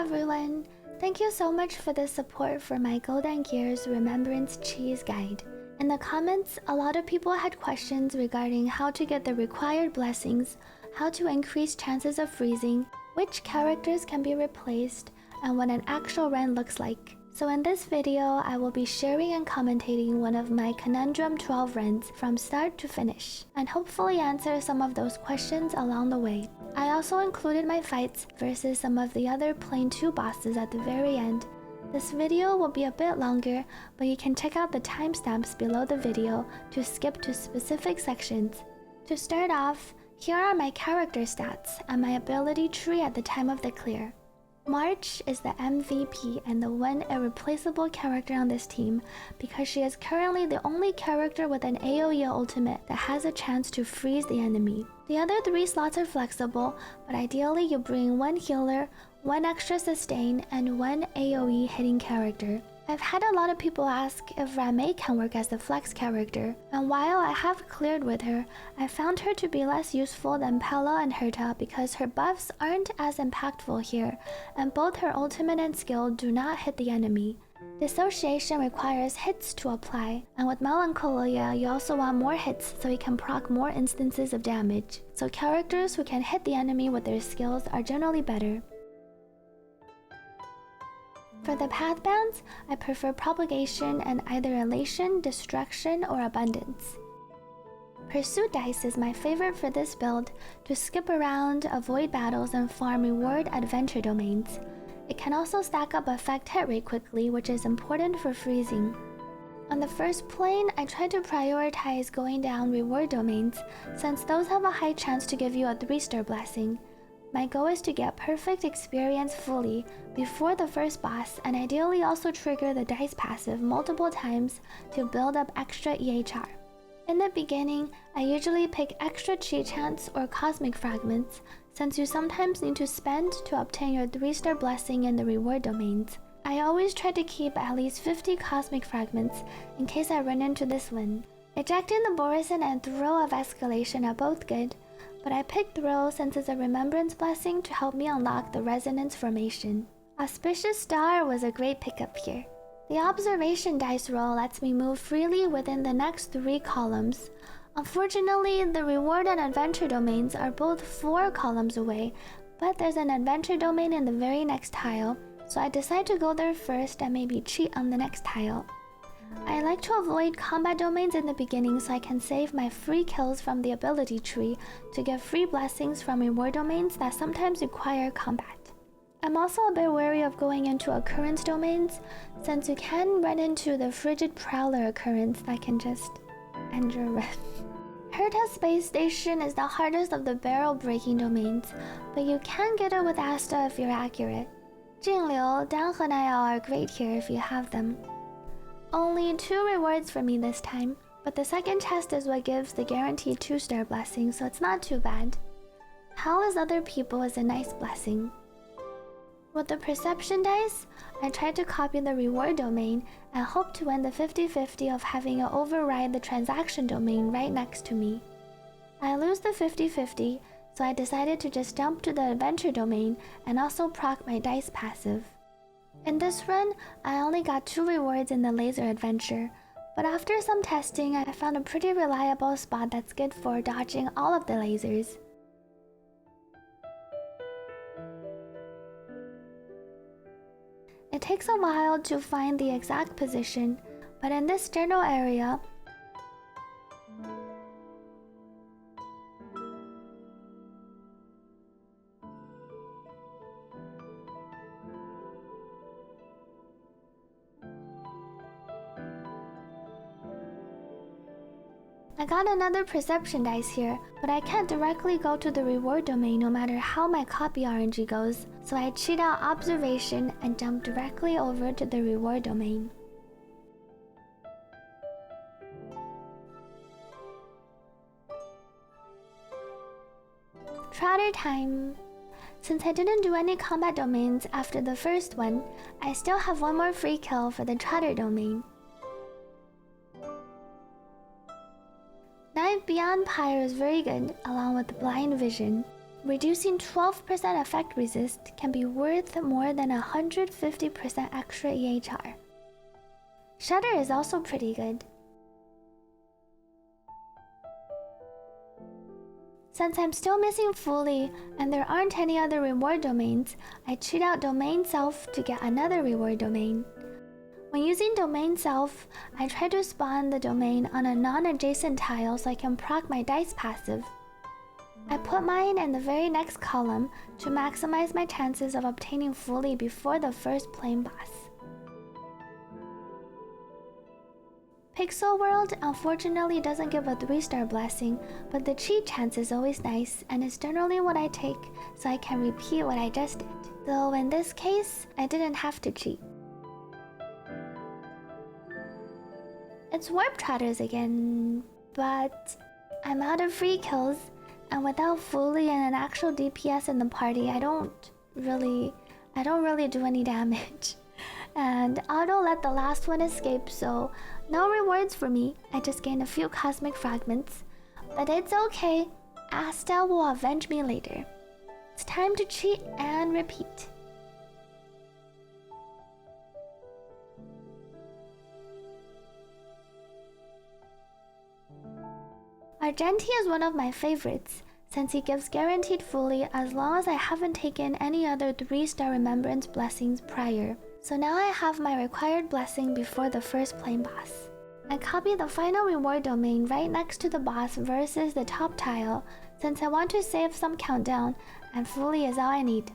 everyone! Thank you so much for the support for my Golden Gears Remembrance Cheese Guide. In the comments, a lot of people had questions regarding how to get the required blessings, how to increase chances of freezing, which characters can be replaced, and what an actual run looks like. So in this video, I will be sharing and commentating one of my Conundrum 12 runs from start to finish, and hopefully answer some of those questions along the way. I also included my fights versus some of the other Plane 2 bosses at the very end. This video will be a bit longer, but you can check out the timestamps below the video to skip to specific sections. To start off, here are my character stats and my ability tree at the time of the clear. March is the MVP and the one irreplaceable character on this team because she is currently the only character with an AoE ultimate that has a chance to freeze the enemy. The other 3 slots are flexible, but ideally you bring 1 healer, 1 extra sustain, and 1 AoE hitting character. I've had a lot of people ask if Ruan Mei can work as the flex character, and while I have cleared with her, I found her to be less useful than Pella and Herta because her buffs aren't as impactful here, and both her ultimate and skill do not hit the enemy. Dissociation requires hits to apply, and with Melancholia you also want more hits so you can proc more instances of damage, so characters who can hit the enemy with their skills are generally better. For the path bands, I prefer propagation and either elation, destruction, or abundance. Pursuit dice is my favorite for this build to skip around, avoid battles, and farm reward adventure domains. It can also stack up effect hit rate quickly, which is important for freezing. On the first plane, I try to prioritize going down reward domains since those have a high chance to give you a 3-star blessing. My goal is to get perfect experience fully before the first boss and ideally also trigger the dice passive multiple times to build up extra EHR. In the beginning, I usually pick extra cheat chants or cosmic fragments since you sometimes need to spend to obtain your 3-star blessing in the reward domains. I always try to keep at least 50 cosmic fragments in case I run into this one. Ejecting the Borison and Throw of Escalation are both good, but I picked Throw since it's a Remembrance blessing to help me unlock the Resonance formation. Auspicious Star was a great pickup here. The Observation dice roll lets me move freely within the next 3 columns. Unfortunately, the Reward and Adventure domains are both 4 columns away, but there's an Adventure domain in the very next tile, so I decide to go there first and maybe cheat on the next tile. I like to avoid combat domains in the beginning so I can save my free kills from the ability tree to get free blessings from reward domains that sometimes require combat. I'm also a bit wary of going into occurrence domains since you can run into the Frigid Prowler occurrence that can just end your run. Herta Space Station is the hardest of the barrel breaking domains, but you can get it with Asta if you're accurate. Jingliu, Dan and Niao are great here if you have them. Only 2 rewards for me this time, but the second chest is what gives the guaranteed 2-star blessing, so it's not too bad. Hell as other people is a nice blessing. With the perception dice, I tried to copy the reward domain and hope to win the 50-50 of having it override the transaction domain right next to me. I lose the 50-50, so I decided to just jump to the adventure domain and also proc my dice passive. In this run, I only got 2 rewards in the laser adventure, but after some testing, I found a pretty reliable spot that's good for dodging all of the lasers. It takes a while to find the exact position, but in this general area, I got another perception dice here, but I can't directly go to the reward domain no matter how my copy RNG goes, so I cheat out observation and jump directly over to the reward domain. Trotter time! Since I didn't do any combat domains after the first one, I still have 1 more free kill for the Trotter domain. Night Beyond Pyre is very good, along with Blind Vision. Reducing 12% effect resist can be worth more than 150% extra EHR. Shutter is also pretty good. Since I'm still missing Fully and there aren't any other reward domains, I cheat out Domain Self to get another reward domain. When using Domain Self, I try to spawn the domain on a non-adjacent tile so I can proc my dice passive. I put mine in the very next column to maximize my chances of obtaining Fully before the first plane boss. Pixel World unfortunately doesn't give a 3-star blessing, but the cheat chance is always nice and is generally what I take so I can repeat what I just did. Though in this case, I didn't have to cheat. It's Warp Trotters again, but I'm out of free kills, and without Fully and an actual DPS in the party, I don't really do any damage. And Auto let the last one escape, so no rewards for me. I just gained a few cosmic fragments. But it's okay. Asta will avenge me later. It's time to cheat and repeat. Argenti is one of my favorites, since he gives guaranteed Fully as long as I haven't taken any other 3-star Remembrance blessings prior. So now I have my required blessing before the first plane boss. I copy the final reward domain right next to the boss versus the top tile, since I want to save some countdown and Fully is all I need.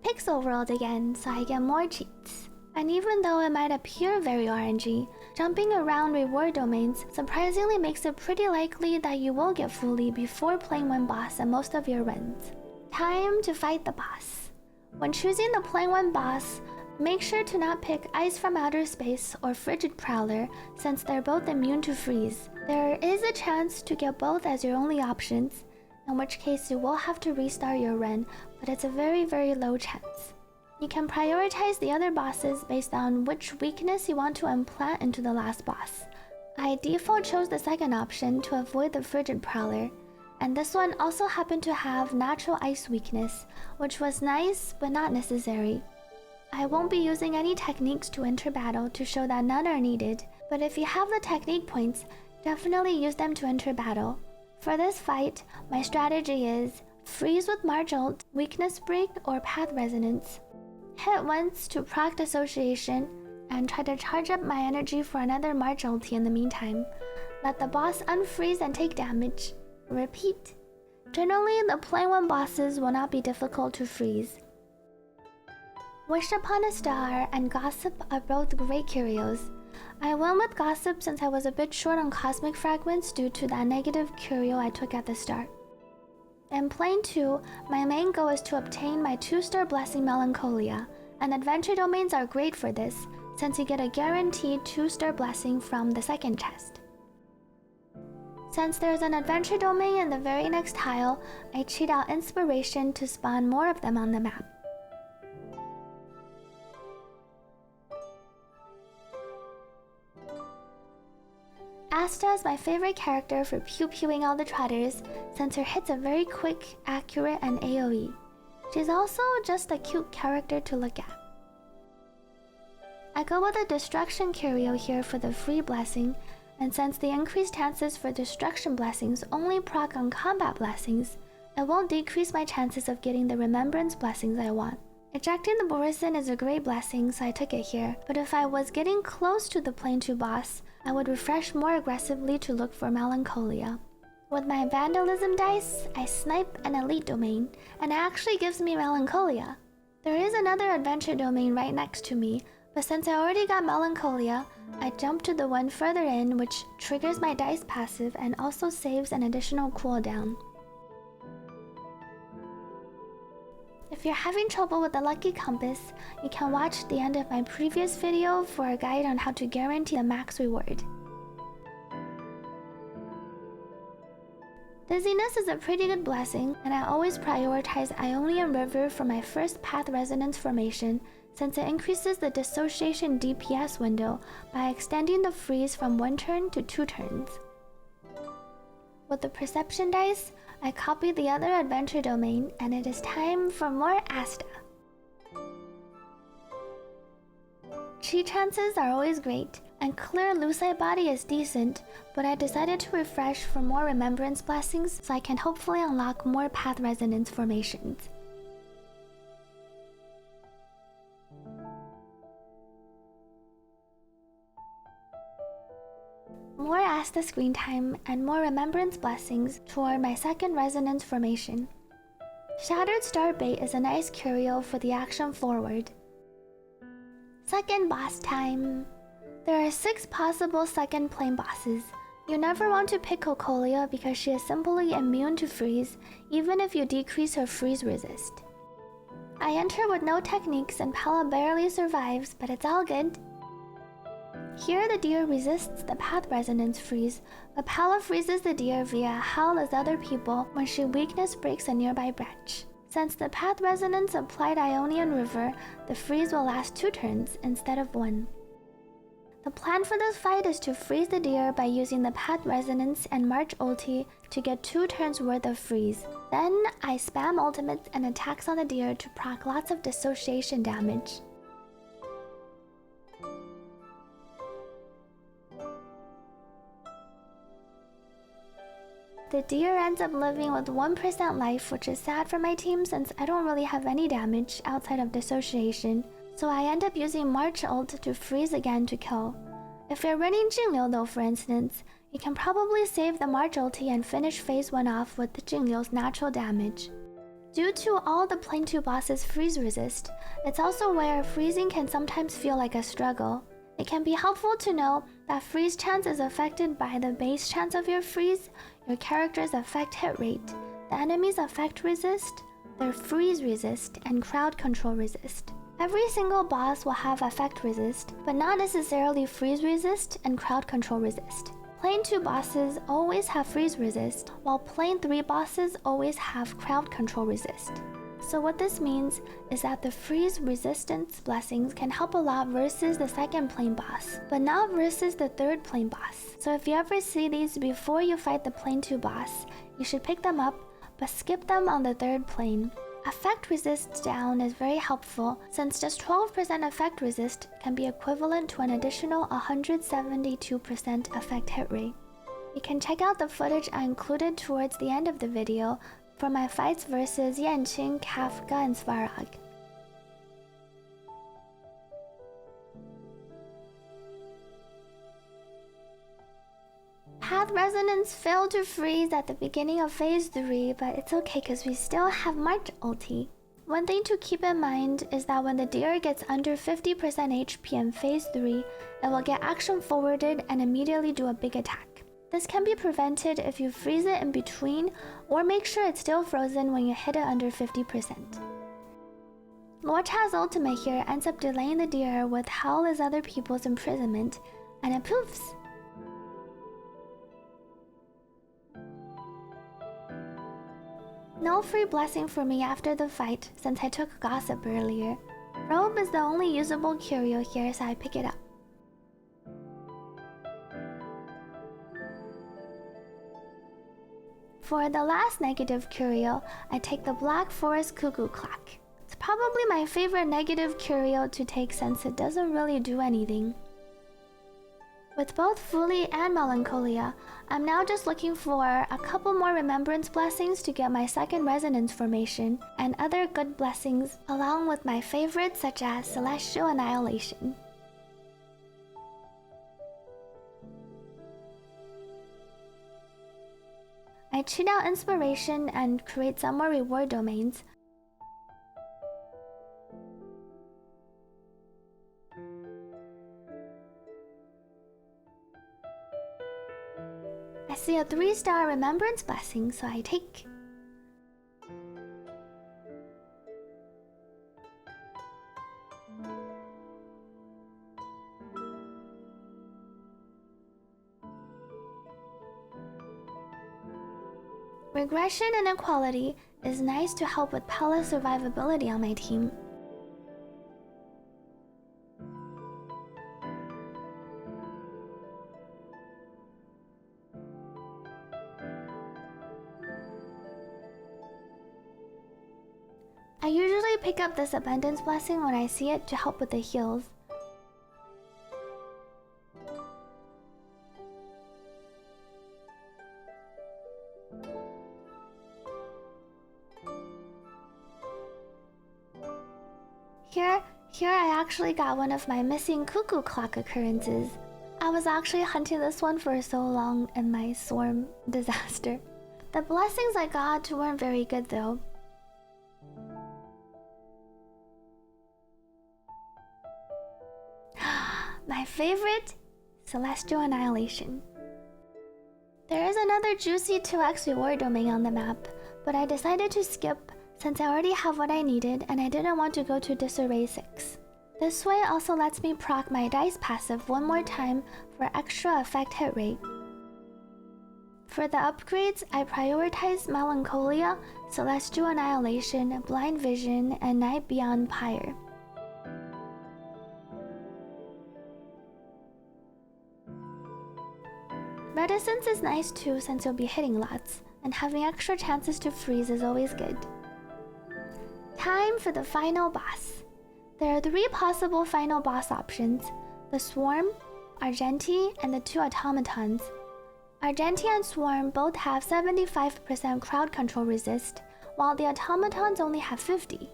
Pixel World again, so I get more cheats. And even though it might appear very RNG, jumping around reward domains surprisingly makes it pretty likely that you will get Fully before playing one boss in most of your runs. Time to fight the boss. When choosing the Plane 1 boss, make sure to not pick Ice from Outer Space or Frigid Prowler, since they're both immune to freeze. There is a chance to get both as your only options, in which case you will have to restart your run, but it's a very low chance. You can prioritize the other bosses based on which weakness you want to implant into the last boss. I default chose the second option to avoid the Frigid Prowler, and this one also happened to have natural ice weakness, which was nice but not necessary. I won't be using any techniques to enter battle to show that none are needed, but if you have the technique points, definitely use them to enter battle. For this fight, my strategy is freeze with March ult, weakness break, or path resonance. Hit once to proc dissociation, and try to charge up my energy for another March ulti in the meantime. Let the boss unfreeze and take damage. Repeat. Generally, the Plane 1 bosses will not be difficult to freeze. Wish Upon a Star and Gossip are both great curios. I went with Gossip since I was a bit short on cosmic fragments due to that negative curio I took at the start. In Plane 2, my main goal is to obtain my 2-star blessing Melancholia, and adventure domains are great for this, since you get a guaranteed 2-star blessing from the second chest. Since there's an adventure domain in the very next tile, I cheat out Inspiration to spawn more of them on the map. Asta is my favorite character for pew-pewing all the trotters, since her hits are very quick, accurate, and AoE. She's also just a cute character to look at. I go with a Destruction curio here for the free blessing, and since the increased chances for Destruction blessings only proc on combat blessings, it won't decrease my chances of getting the Remembrance blessings I want. Ejecting the Borison is a great blessing, so I took it here, but if I was getting close to the Plane 2 boss, I would refresh more aggressively to look for Melancholia. With my Vandalism dice, I snipe an elite domain, and it actually gives me Melancholia. There is another adventure domain right next to me, but since I already got Melancholia, I jump to the one further in, which triggers my dice passive and also saves an additional cooldown. If you're having trouble with the Lucky Compass, you can watch the end of my previous video for a guide on how to guarantee the max reward. Dizziness is a pretty good blessing, and I always prioritize Ionian River for my first Path Resonance formation, since it increases the dissociation DPS window by extending the freeze from 1 turn to 2 turns. With the Perception dice, I copied the other adventure domain, and it is time for more Asta. Chi chances are always great, and clear lucite body is decent, but I decided to refresh for more remembrance blessings so I can hopefully unlock more path resonance formations. More Asta screen time and more remembrance blessings toward my second resonance formation. Shattered Starbait is a nice curio for the action forward. Second boss time. There are 6 possible second plane bosses. You never want to pick Cocolia because she is simply immune to freeze, even if you decrease her freeze resist. I enter with no techniques and Pella barely survives, but it's all good. Here the deer resists the path resonance freeze, but Pella freezes the deer via howl as other people when she weakness breaks a nearby branch. Since the path resonance applied Ionian River, the freeze will last 2 turns instead of 1. The plan for this fight is to freeze the deer by using the path resonance and March ulti to get 2 turns worth of freeze. Then I spam ultimates and attacks on the deer to proc lots of dissociation damage. The deer ends up living with 1% life, which is sad for my team since I don't really have any damage outside of dissociation, so I end up using March ult to freeze again to kill. If you're running Jingliu though, for instance, you can probably save the March ulti and finish phase 1 off with the Jingliu's natural damage. Due to all the Plane 2 bosses freeze resist, it's also where freezing can sometimes feel like a struggle. It can be helpful to know that freeze chance is affected by the base chance of your freeze, your character's effect hit rate, the enemy's effect resist, their freeze resist, and crowd control resist. Every single boss will have effect resist, but not necessarily freeze resist and crowd control resist. Plane 2 bosses always have freeze resist, while Plane 3 bosses always have crowd control resist. So what this means is that the freeze resistance blessings can help a lot versus the second plane boss, but not versus the third plane boss. So if you ever see these before you fight the Plane 2 boss, you should pick them up, but skip them on the third plane. Effect resist down is very helpful since just 12% effect resist can be equivalent to an additional 172% effect hit rate. You can check out the footage I included towards the end of the video for my fights versus Yanqing, Kafka, and Svarog. Path Resonance failed to freeze at the beginning of phase 3, but it's okay because we still have March ulti. One thing to keep in mind is that when the deer gets under 50% HP in phase 3, it will get action forwarded and immediately do a big attack. This can be prevented if you freeze it in between or make sure it's still frozen when you hit it under 50%. Lord Cha's ultimate here ends up delaying the deer with howl as other people's imprisonment, and it poofs. No free blessing for me after the fight since I took Gossip earlier. Robe is the only usable curio here, so I pick it up. For the last negative curio, I take the Black Forest Cuckoo Clock. It's probably my favorite negative curio to take since it doesn't really do anything. With both Fuli and Melancholia, I'm now just looking for a couple more remembrance blessings to get my second resonance formation and other good blessings along with my favorites such as Celestial Annihilation. I cheat out inspiration and create some more reward domains. I see a 3-star remembrance blessing, so I take. Regression inequality is nice to help with Pella survivability on my team. pick up this abundance blessing when I see it to help with the heals. Here I actually got one of my missing cuckoo clock occurrences. I was actually hunting this one for so long in my swarm disaster. The blessings I got weren't very good though. My favorite, Celestial Annihilation. There is another juicy 2x reward domain on the map, but I decided to skip since I already have what I needed and I didn't want to go to Disarray 6. This way also lets me proc my dice passive one more time for extra effect hit rate. For the upgrades, I prioritized Melancholia, Celestial Annihilation, Blind Vision, and Night Beyond Pyre. Reticence is nice too since you'll be hitting lots, and having extra chances to freeze is always good. Time for the final boss. There are 3 possible final boss options: the Swarm, Argenti, and the 2 automatons. Argenti and Swarm both have 75% crowd control resist, while the automatons only have 50.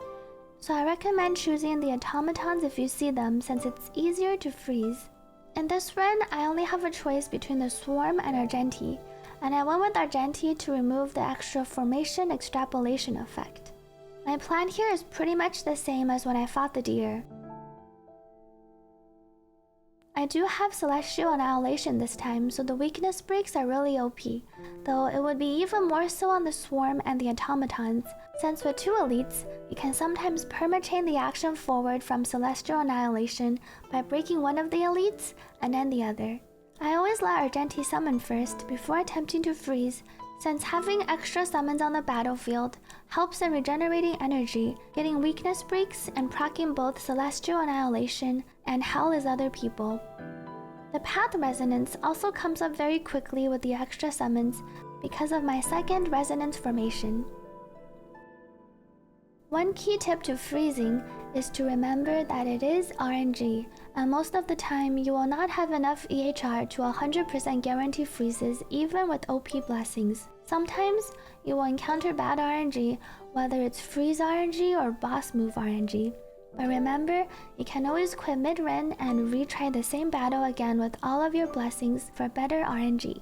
So I recommend choosing the automatons if you see them since it's easier to freeze. In this run, I only have a choice between the Swarm and Argenti, and I went with Argenti to remove the extra formation extrapolation effect. My plan here is pretty much the same as when I fought the deer. I do have Celestial Annihilation this time, so the weakness breaks are really OP, though it would be even more so on the Swarm and the automatons, since with 2 elites, you can sometimes permachain the action forward from Celestial Annihilation by breaking one of the elites and then the other. I always let Argenti summon first before attempting to freeze, since having extra summons on the battlefield helps in regenerating energy, getting weakness breaks, and proccing both Celestial Annihilation and Hell is Other People. The Path Resonance also comes up very quickly with the extra summons because of my second Resonance formation. One key tip to freezing is to remember that it is RNG, and most of the time you will not have enough EHR to 100% guarantee freezes even with OP blessings. Sometimes you will encounter bad RNG, whether it's freeze RNG or boss move RNG. But remember, you can always quit mid-run and retry the same battle again with all of your blessings for better RNG.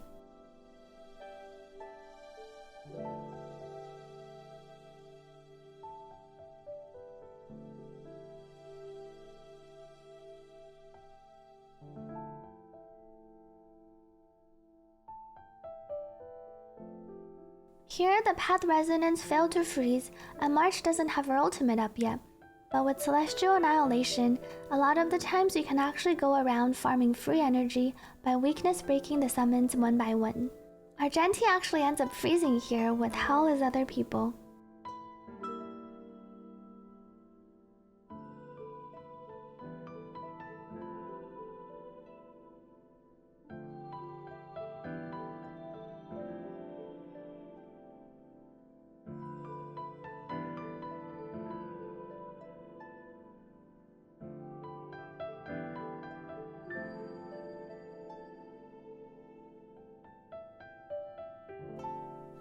Here, the Path Resonance failed to freeze, and March doesn't have her ultimate up yet. But with Celestial Annihilation, a lot of the times you can actually go around farming free energy by weakness breaking the summons one by one. Argenti actually ends up freezing here with Hell is Other People.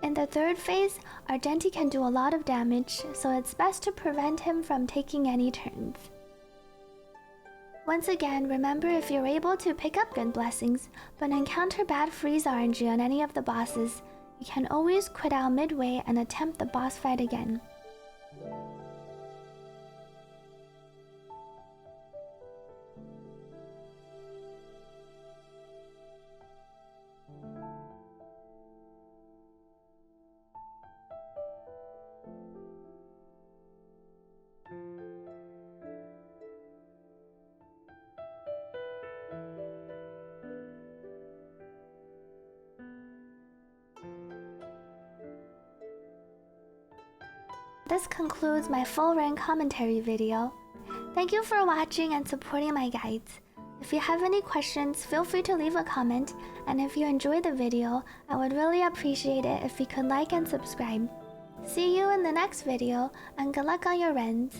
In the third phase, Argenti can do a lot of damage, so it's best to prevent him from taking any turns. Once again, remember if you're able to pick up good blessings, but encounter bad freeze RNG on any of the bosses, you can always quit out midway and attempt the boss fight again. This concludes my full run commentary video. Thank you for watching and supporting my guides. If you have any questions, feel free to leave a comment, and if you enjoyed the video, I would really appreciate it if you could like and subscribe. See you in the next video, and good luck on your runs.